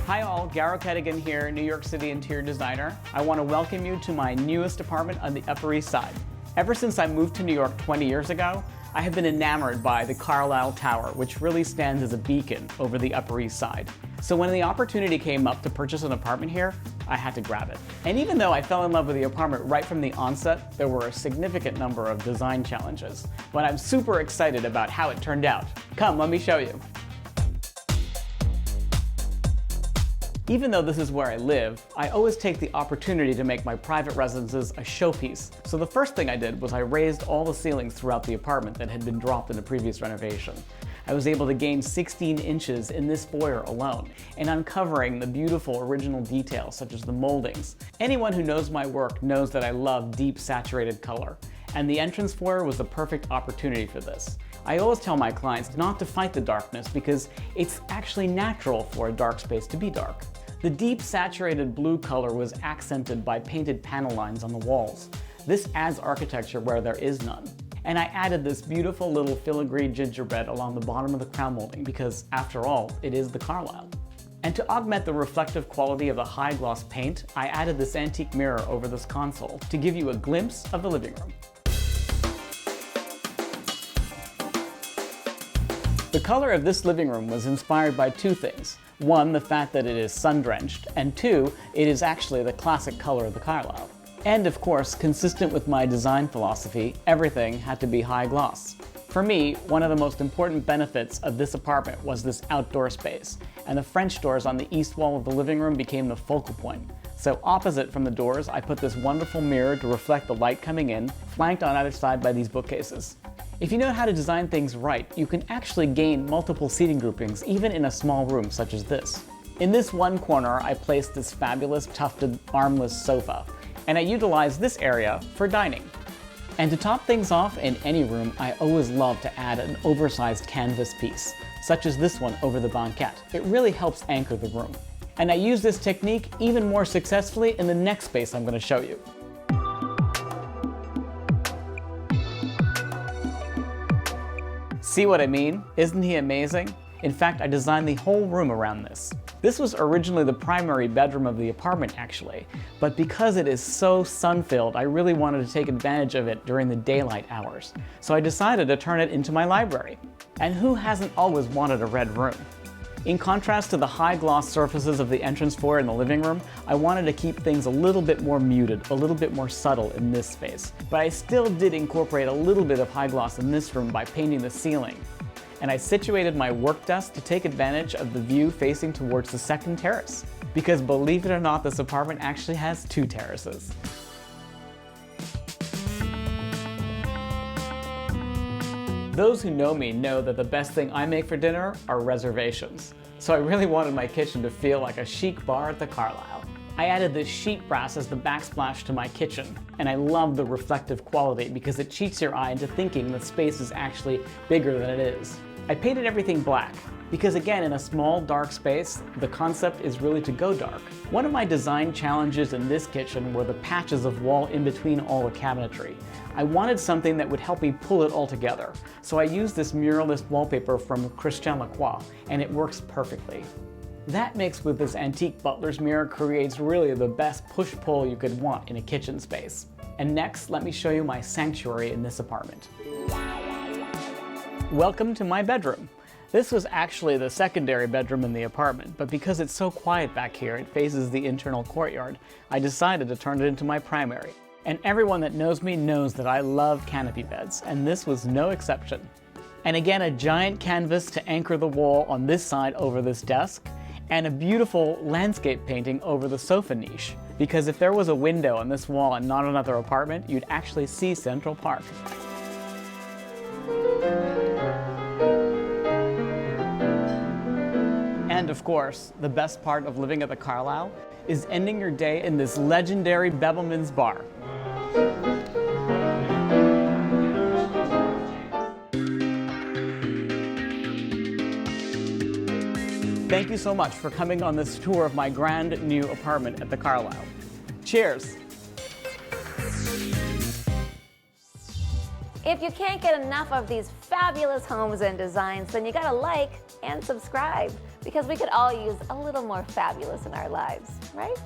Hi all, Garrow Kedigian here, New York City interior designer. I want to welcome you to my newest apartment on the Upper East Side. Ever since I moved to New York 20 years ago, I have been enamored by the Carlyle Tower, which really stands as a beacon over the Upper East Side. So when the opportunity came up to purchase an apartment here, I had to grab it. And even though I fell in love with the apartment right from the onset, there were a significant number of design challenges. But I'm super excited about how it turned out. Come, let me show you. Even though this is where I live, I always take the opportunity to make my private residences a showpiece. So the first thing I did was I raised all the ceilings throughout the apartment that had been dropped in a previous renovation. I was able to gain 16 inches in this foyer alone, and uncovering the beautiful original details such as the moldings. Anyone who knows my work knows that I love deep saturated color, and the entrance foyer was the perfect opportunity for this. I always tell my clients not to fight the darkness because it's actually natural for a dark space to be dark. The deep saturated blue color was accented by painted panel lines on the walls. This adds architecture where there is none. And I added this beautiful little filigree gingerbread along the bottom of the crown molding because, after all, it is the Carlyle. And to augment the reflective quality of the high gloss paint, I added this antique mirror over this console to give you a glimpse of the living room. The color of this living room was inspired by two things. One, the fact that it is sun-drenched, and two, it is actually the classic color of the Carlyle. And of course, consistent with my design philosophy, everything had to be high gloss. For me, one of the most important benefits of this apartment was this outdoor space, and the French doors on the east wall of the living room became the focal point. So opposite from the doors, I put this wonderful mirror to reflect the light coming in, flanked on either side by these bookcases. If you know how to design things right, you can actually gain multiple seating groupings even in a small room such as this. In this one corner, I placed this fabulous tufted armless sofa, and I utilized this area for dining. And to top things off in any room, I always love to add an oversized canvas piece, such as this one over the banquette. It really helps anchor the room. And I use this technique even more successfully in the next space I'm going to show you. See what I mean? Isn't he amazing? In fact, I designed the whole room around this. This was originally the primary bedroom of the apartment, actually, but because it is so sun-filled, I really wanted to take advantage of it during the daylight hours. So I decided to turn it into my library. And who hasn't always wanted a red room? In contrast to the high-gloss surfaces of the entrance foyer in the living room, I wanted to keep things a little bit more muted, a little bit more subtle in this space. But I still did incorporate a little bit of high gloss in this room by painting the ceiling. And I situated my work desk to take advantage of the view facing towards the second terrace. Because believe it or not, this apartment actually has two terraces. Those who know me know that the best thing I make for dinner are reservations. So I really wanted my kitchen to feel like a chic bar at the Carlyle. I added this sheet brass as the backsplash to my kitchen, and I love the reflective quality because it cheats your eye into thinking the space is actually bigger than it is. I painted everything black because, again, in a small, dark space, the concept is really to go dark. One of my design challenges in this kitchen were the patches of wall in between all the cabinetry. I wanted something that would help me pull it all together, so I used this muralist wallpaper from Christian Lacroix, and it works perfectly. That mixed with this antique butler's mirror creates really the best push-pull you could want in a kitchen space. And next, let me show you my sanctuary in this apartment. Welcome to my bedroom. This was actually the secondary bedroom in the apartment, but because it's so quiet back here, it faces the internal courtyard, I decided to turn it into my primary. And everyone that knows me knows that I love canopy beds, and this was no exception. And again, a giant canvas to anchor the wall on this side over this desk, and a beautiful landscape painting over the sofa niche. Because if there was a window on this wall and not another apartment, you'd actually see Central Park. And of course, the best part of living at the Carlyle is ending your day in this legendary Bevelman's bar. Thank you so much for coming on this tour of my grand new apartment at the Carlyle. Cheers! If you can't get enough of these fabulous homes and designs, then you gotta like and subscribe, because we could all use a little more fabulous in our lives, right?